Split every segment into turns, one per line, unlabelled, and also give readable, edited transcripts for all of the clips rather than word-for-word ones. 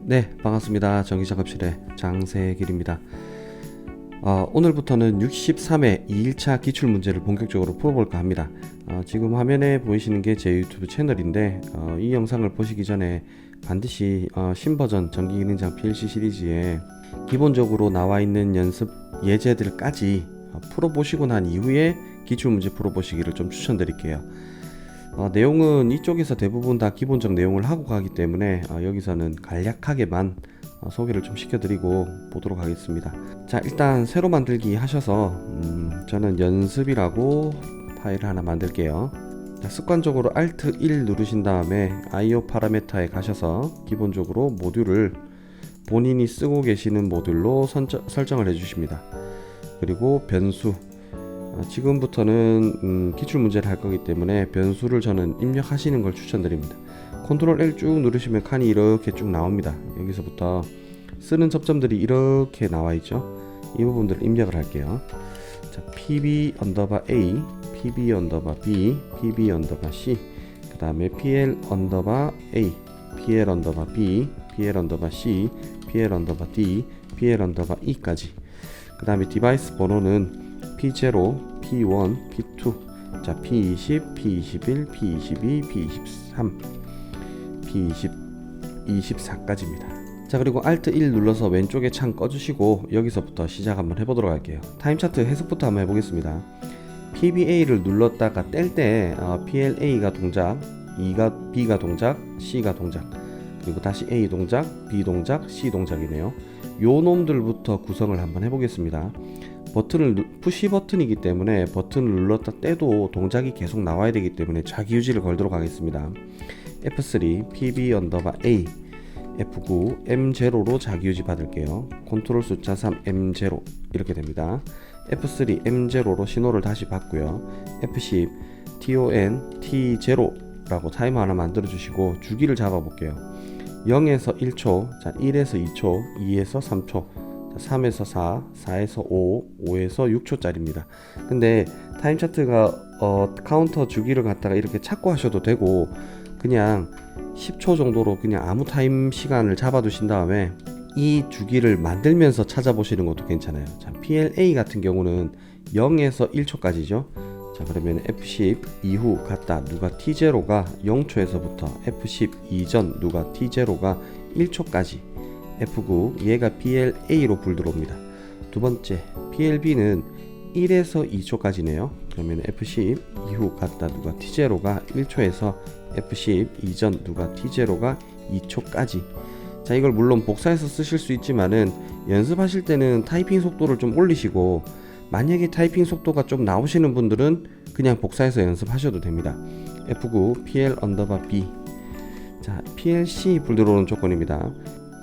네, 반갑습니다. 전기작업실의 장세길입니다. 오늘부터는 63회 2일차 기출문제를 본격적으로 풀어볼까 합니다. 지금 화면에 보이시는 게 제 유튜브 채널인데 이 영상을 보시기 전에 반드시 신버전 전기기능장 PLC 시리즈에 기본적으로 나와 있는 연습 예제들까지 풀어보시고 난 이후에 기출문제 풀어보시기를 좀 추천드릴게요. 내용은 이쪽에서 대부분 다 기본적 내용을 하고 가기 때문에 여기서는 간략하게만 소개를 좀 시켜드리고 보도록 하겠습니다. 자, 일단 새로 만들기 하셔서 저는 연습이라고 파일을 하나 만들게요. 자, 습관적으로 Alt 1 누르신 다음에 IO 파라메터에 가셔서 기본적으로 모듈을 본인이 쓰고 계시는 모듈로 설정을 해주십니다. 그리고 변수, 지금부터는 기출문제를 할 거기 때문에 변수를 저는 입력하시는 걸 추천드립니다. 컨트롤 L 쭉 누르시면 칸이 이렇게 쭉 나옵니다. 여기서부터 쓰는 접점들이 이렇게 나와 있죠. 이 부분들을 입력을 할게요. 자, pb 언더바 a, pb 언더바 b, pb 언더바 c, 그 다음에 pl 언더바 a, pl 언더바 b, pl 언더바 c, pl 언더바 d, pl 언더바 e까지. 그 다음에 디바이스 번호는 P0, P1, P2, 자, P20, P21, P22, P23, P24까지입니다. 자, 그리고 Alt 1 눌러서 왼쪽에 창 꺼주시고 여기서부터 시작 한번 해보도록 할게요. 타임 차트 해석부터 한번 해보겠습니다. PBA를 눌렀다가 뗄 때 PLA가 동작, B가 동작, C가 동작, 그리고 다시 A 동작, B 동작, C 동작이네요. 요 놈들부터 구성을 한번 해보겠습니다. 푸시 버튼이기 때문에 버튼을 눌렀다 떼도 동작이 계속 나와야 되기 때문에 자기 유지를 걸도록 하겠습니다. F3 PB 언더바 A, F9 M0로 자기 유지 받을게요. 컨트롤 숫자 3 M0 이렇게 됩니다. F3 M0로 신호를 다시 받고요. F10 TON T0라고 타이머 하나 만들어 주시고 주기를 잡아 볼게요. 0에서 1초, 자 1에서 2초, 2에서 3초, 3에서 4, 4에서 5, 5에서 6초짜리입니다. 근데 타임 차트가 카운터 주기를 갖다가 이렇게 찾고 하셔도 되고 그냥 10초 정도로 그냥 아무 타임 시간을 잡아 두신 다음에 이 주기를 만들면서 찾아보시는 것도 괜찮아요. 자, PLA 같은 경우는 0에서 1초까지죠. 자, 그러면 F10 이후 갔다 누가 T0가 0초에서부터 F10 이전 누가 T0가 1초까지, F9 얘가 PLA로 불 들어옵니다. 두 번째 PLB는 1에서 2초까지네요. 그러면 F10 이후 갔다 누가 T0가 1초에서 F10 이전 누가 T0가 2초까지. 자, 이걸 물론 복사해서 쓰실 수 있지만은 연습하실 때는 타이핑 속도를 좀 올리시고 만약에 타이핑 속도가 좀 나오시는 분들은 그냥 복사해서 연습하셔도 됩니다. F9 PL 언더바 B, 자 PLC 불 들어오는 조건입니다.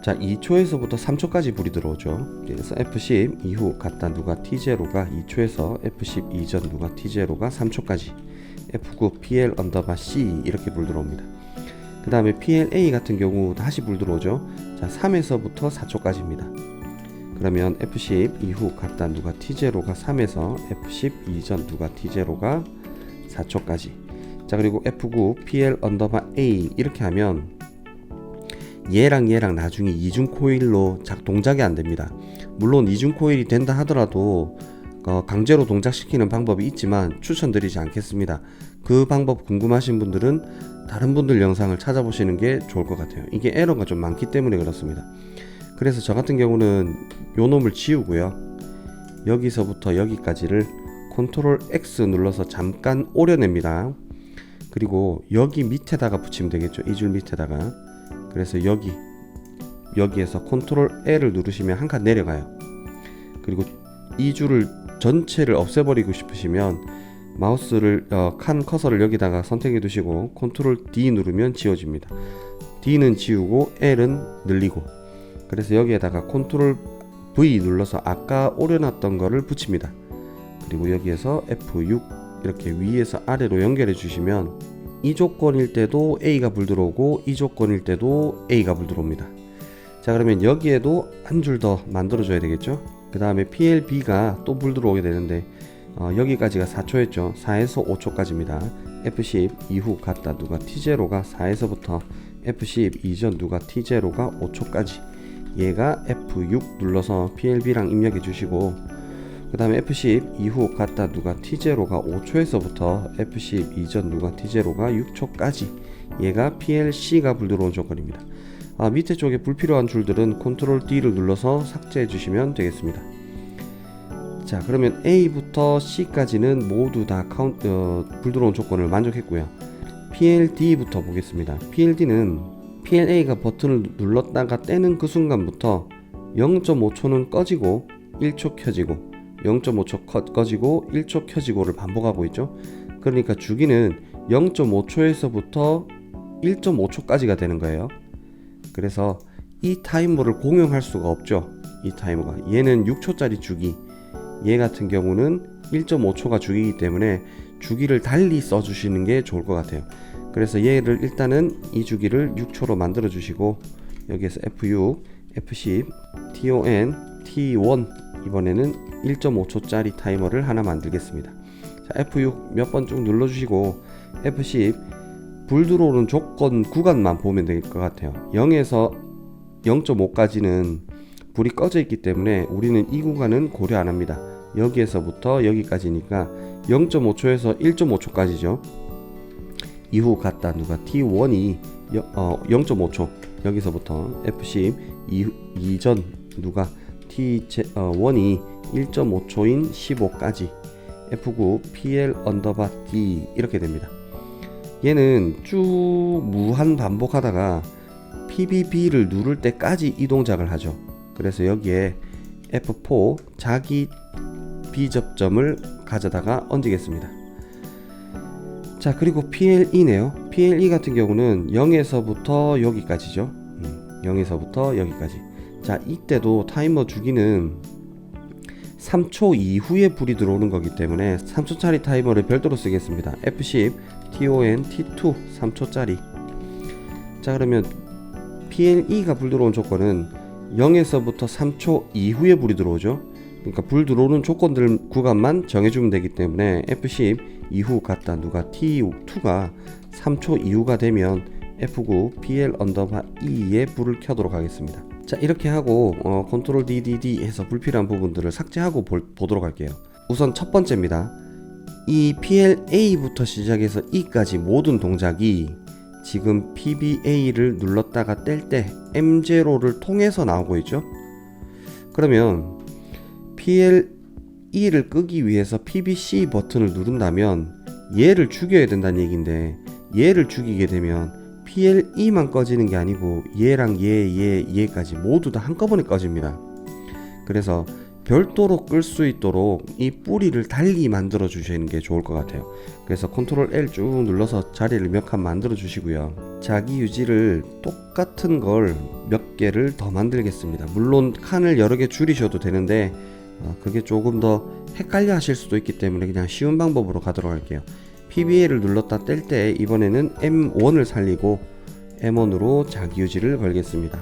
자, 2초에서부터 3초까지 불이 들어오죠. 그래서 F10 이후 갔다 누가 T0가 2초에서 F10 이전 누가 T0가 3초까지, F9 PL 언더바 C 이렇게 불 들어옵니다. 그 다음에 PLA 같은 경우 다시 불 들어오죠. 자, 3에서부터 4초까지입니다. 그러면 F10 이후 갔다 누가 T0가 3에서 F10 이전 누가 T0가 4초까지. 자, 그리고 F9 PL 언더바 A 이렇게 하면 얘랑 나중에 이중 코일로 동작이 안 됩니다. 물론 이중 코일이 된다 하더라도 강제로 동작시키는 방법이 있지만 추천드리지 않겠습니다. 그 방법 궁금하신 분들은 다른 분들 영상을 찾아보시는 게 좋을 것 같아요. 이게 에러가 좀 많기 때문에 그렇습니다. 그래서 저 같은 경우는 요 놈을 지우고요. 여기서부터 여기까지를 컨트롤 X 눌러서 잠깐 오려냅니다. 그리고 여기 밑에다가 붙이면 되겠죠. 이 줄 밑에다가. 그래서 여기에서 컨트롤 L을 누르시면 한 칸 내려가요. 그리고 이 줄을 전체를 없애버리고 싶으시면 마우스를 칸 커서를 여기다가 선택해 두시고 컨트롤 D 누르면 지워집니다. D는 지우고 L은 늘리고, 그래서 여기에다가 컨트롤 V 눌러서 아까 오려놨던 거를 붙입니다. 그리고 여기에서 F6 이렇게 위에서 아래로 연결해 주시면 이 조건일 때도 A가 불 들어오고 이 조건일 때도 A가 불 들어옵니다. 자, 그러면 여기에도 한 줄 더 만들어 줘야 되겠죠. 그 다음에 PLB가 또 불 들어오게 되는데 여기까지가 4초였죠. 4에서 5초까지입니다. F10 이후 갔다 누가 T0가 4에서부터 F10 이전 누가 T0가 5초까지, 얘가 F6 눌러서 PLB랑 입력해 주시고, 그 다음에 F10 이후 갔다 누가 T0가 5초에서부터 F10 이전 누가 T0가 6초까지, 얘가 PLC가 불 들어온 조건입니다. 밑에 쪽에 불필요한 줄들은 컨트롤 D를 눌러서 삭제해 주시면 되겠습니다. 자, 그러면 A부터 C까지는 모두 다 불 들어온 조건을 만족했고요. PLD부터 보겠습니다. PLD는 PLA가 버튼을 눌렀다가 떼는 그 순간부터 0.5초는 꺼지고 1초 켜지고 0.5초 꺼지고 1초 켜지고를 반복하고 있죠. 그러니까 주기는 0.5초에서부터 1.5초까지가 되는 거예요. 그래서 이 타이머를 공용할 수가 없죠. 이 타이머가, 얘는 6초짜리 주기, 얘 같은 경우는 1.5초가 주기이기 때문에 주기를 달리 써주시는 게 좋을 것 같아요. 그래서 얘를 일단은 이 주기를 6초로 만들어 주시고, 여기에서 F6, F10, TON, T1, 이번에는 1.5초짜리 타이머를 하나 만들겠습니다. 자, F6 몇 번 쭉 눌러주시고, F10 불 들어오는 조건 구간만 보면 될 것 같아요. 0에서 0.5까지는 불이 꺼져 있기 때문에 우리는 이 구간은 고려 안 합니다. 여기에서부터 여기까지니까 0.5초에서 1.5초까지죠. 이후 갔다 누가 T1이 0.5초, 여기서부터 F10 이전 누가 T1이 1.5초인 15까지, F9 PL 언더바 D 이렇게 됩니다. 얘는 쭉 무한 반복하다가 PBB를 누를 때까지 이 동작을 하죠. 그래서 여기에 F4 자기 비접점을 가져다가 얹겠습니다. 자, 그리고 PLE네요. PLE 같은 경우는 0에서부터 여기까지죠. 0에서부터 여기까지. 자, 이때도 타이머 주기는 3초 이후에 불이 들어오는 거기 때문에 3초짜리 타이머를 별도로 쓰겠습니다. F10 TON T2 3초짜리. 자, 그러면 PLE가 불 들어온 조건은 0에서부터 3초 이후에 불이 들어오죠. 그러니까 불 들어오는 조건들 구간만 정해주면 되기 때문에 F10 이후 갔다 누가 T2가 3초 이후가 되면 F9 PL 언더바 E에 불을 켜도록 하겠습니다. 자, 이렇게 하고 컨트롤 DDD 해서 불필요한 부분들을 삭제하고 보도록 할게요. 우선 첫 번째입니다. 이 PLA부터 시작해서 E까지 모든 동작이 지금 PBA를 눌렀다가 뗄 때 M0를 통해서 나오고 있죠. 그러면 PLE를 끄기 위해서 PBC 버튼을 누른다면 얘를 죽여야 된다는 얘기인데, 얘를 죽이게 되면 PLE만 꺼지는 게 아니고 얘랑 얘까지 모두 다 한꺼번에 꺼집니다. 그래서 별도로 끌 수 있도록 이 뿌리를 달리 만들어 주시는 게 좋을 것 같아요. 그래서 컨트롤 L 쭉 눌러서 자리를 몇 칸 만들어 주시고요. 자기 유지를 똑같은 걸 몇 개를 더 만들겠습니다. 물론 칸을 여러 개 줄이셔도 되는데 그게 조금 더 헷갈려 하실 수도 있기 때문에 그냥 쉬운 방법으로 가도록 할게요. PBA를 눌렀다 뗄 때 이번에는 M1을 살리고 M1으로 자기 유지를 걸겠습니다.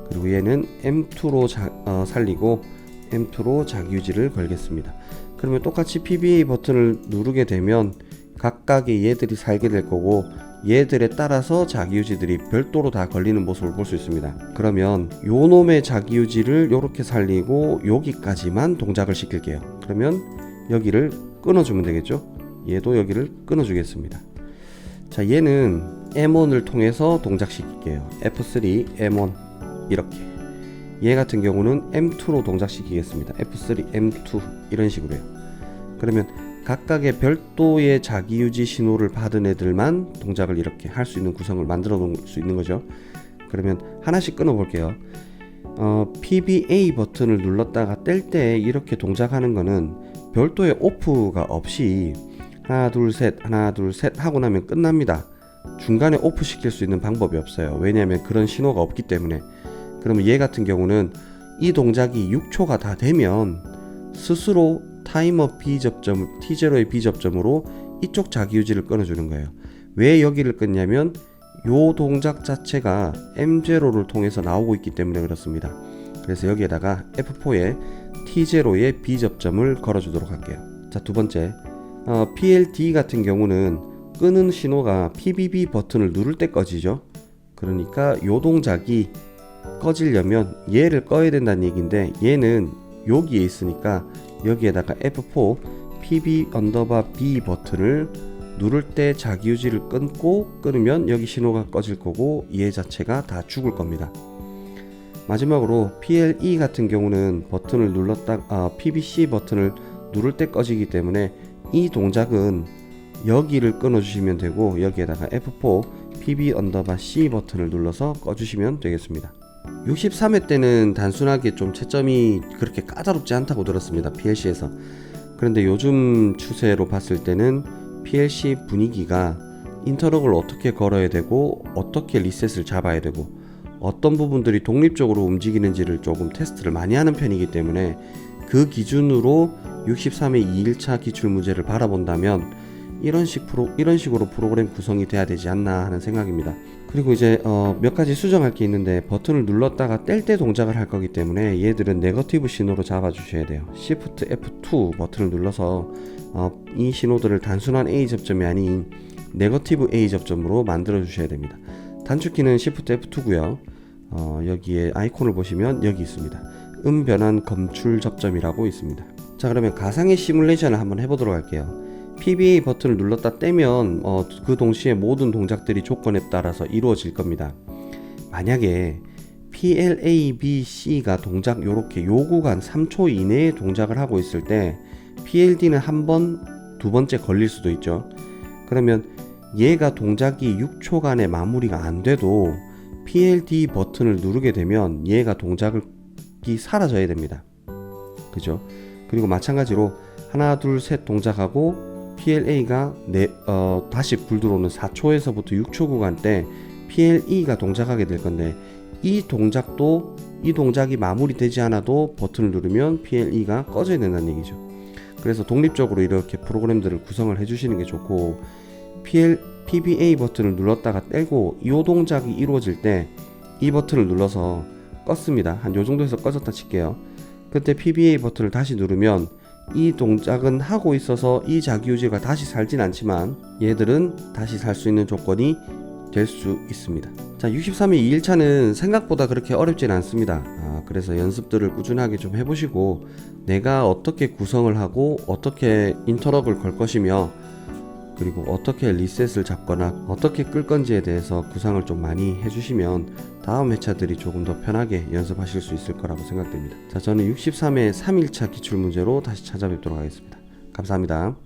그리고 얘는 M2로 살리고 M2로 자기 유지를 걸겠습니다. 그러면 똑같이 PBA 버튼을 누르게 되면 각각의 얘들이 살게 될 거고, 얘들에 따라서 자기 유지들이 별도로 다 걸리는 모습을 볼 수 있습니다. 그러면 요 놈의 자기 유지를 요렇게 살리고 여기까지만 동작을 시킬게요. 그러면 여기를 끊어주면 되겠죠. 얘도 여기를 끊어주겠습니다. 자, 얘는 M1을 통해서 동작시킬게요. F3 M1 이렇게. 얘 같은 경우는 M2로 동작시키겠습니다. F3 M2 이런 식으로요. 그러면 각각의 별도의 자기유지 신호를 받은 애들만 동작을 이렇게 할 수 있는 구성을 만들어 놓을 수 있는 거죠. 그러면 하나씩 끊어 볼게요. PBA 버튼을 눌렀다가 뗄 때 이렇게 동작하는 거는 별도의 오프가 없이 하나 둘 셋 하고 나면 끝납니다. 중간에 오프 시킬 수 있는 방법이 없어요. 왜냐하면 그런 신호가 없기 때문에. 그러면 얘 같은 경우는 이 동작이 6초가 다 되면 스스로 타이머 B접점, T0의 B접점으로 이쪽 자기유지를 끊어주는 거예요. 왜 여기를 끊냐면 요 동작 자체가 M0를 통해서 나오고 있기 때문에 그렇습니다. 그래서 여기에다가 F4에 T0의 B접점을 걸어주도록 할게요. 자, 두 번째, PLD 같은 경우는 끄는 신호가 PBB 버튼을 누를 때 꺼지죠. 그러니까 요 동작이 꺼지려면 얘를 꺼야 된다는 얘기인데, 얘는 여기에 있으니까 여기에다가 F4 PB_B 버튼을 누를 때 자기유지를 끊으면 여기 신호가 꺼질 거고 얘 자체가 다 죽을 겁니다. 마지막으로 PLE 같은 경우는 버튼을 눌렀다 PBC 버튼을 누를 때 꺼지기 때문에 이 동작은 여기를 끊어 주시면 되고, 여기에다가 F4 PB_C 버튼을 눌러서 꺼 주시면 되겠습니다. 63회 때는 단순하게 좀 채점이 그렇게 까다롭지 않다고 들었습니다, PLC에서. 그런데 요즘 추세로 봤을 때는 PLC 분위기가 인터럭을 어떻게 걸어야 되고 어떻게 리셋을 잡아야 되고 어떤 부분들이 독립적으로 움직이는지를 조금 테스트를 많이 하는 편이기 때문에, 그 기준으로 63회 2일차 기출문제를 바라본다면 이런 식으로 프로그램 구성이 돼야 되지 않나 하는 생각입니다. 그리고 이제 몇 가지 수정할 게 있는데, 버튼을 눌렀다가 뗄 때 동작을 할 거기 때문에 얘들은 네거티브 신호로 잡아 주셔야 돼요. Shift F2 버튼을 눌러서 이 신호들을 단순한 A 접점이 아닌 네거티브 A 접점으로 만들어 주셔야 됩니다. 단축키는 Shift F2고요. 여기에 아이콘을 보시면 여기 있습니다. 변환 검출 접점이라고 있습니다. 자, 그러면 가상의 시뮬레이션을 한번 해보도록 할게요. PBA 버튼을 눌렀다 떼면 그 동시에 모든 동작들이 조건에 따라서 이루어질 겁니다. 만약에 PLABC가 동작 요렇게 요 구간 3초 이내에 동작을 하고 있을 때 PLD는 한 번, 두 번째 걸릴 수도 있죠. 그러면 얘가 동작이 6초간의 마무리가 안 돼도 PLD 버튼을 누르게 되면 얘가 동작이 사라져야 됩니다. 그죠? 그리고 마찬가지로 하나 둘 셋 동작하고 PLA가 다시 불 들어오는 4초에서부터 6초 구간 때 PLE가 동작하게 될 건데, 이 동작이 마무리되지 않아도 버튼을 누르면 PLE가 꺼져야 된다는 얘기죠. 그래서 독립적으로 이렇게 프로그램들을 구성을 해주시는 게 좋고, PBA 버튼을 눌렀다가 떼고 이 동작이 이루어질 때 이 버튼을 눌러서 껐습니다. 한 요 정도에서 꺼졌다 칠게요. 그때 PBA 버튼을 다시 누르면 이 동작은 하고 있어서 이 자기유지가 다시 살진 않지만 얘들은 다시 살 수 있는 조건이 될 수 있습니다. 자, 63회 2일차는 생각보다 그렇게 어렵진 않습니다. 그래서 연습들을 꾸준하게 좀 해보시고, 내가 어떻게 구성을 하고 어떻게 인터럭을 걸 것이며, 그리고 어떻게 리셋을 잡거나 어떻게 끌 건지에 대해서 구상을 좀 많이 해주시면 다음 회차들이 조금 더 편하게 연습하실 수 있을 거라고 생각됩니다. 자, 저는 63회 3일차 기출문제로 다시 찾아뵙도록 하겠습니다. 감사합니다.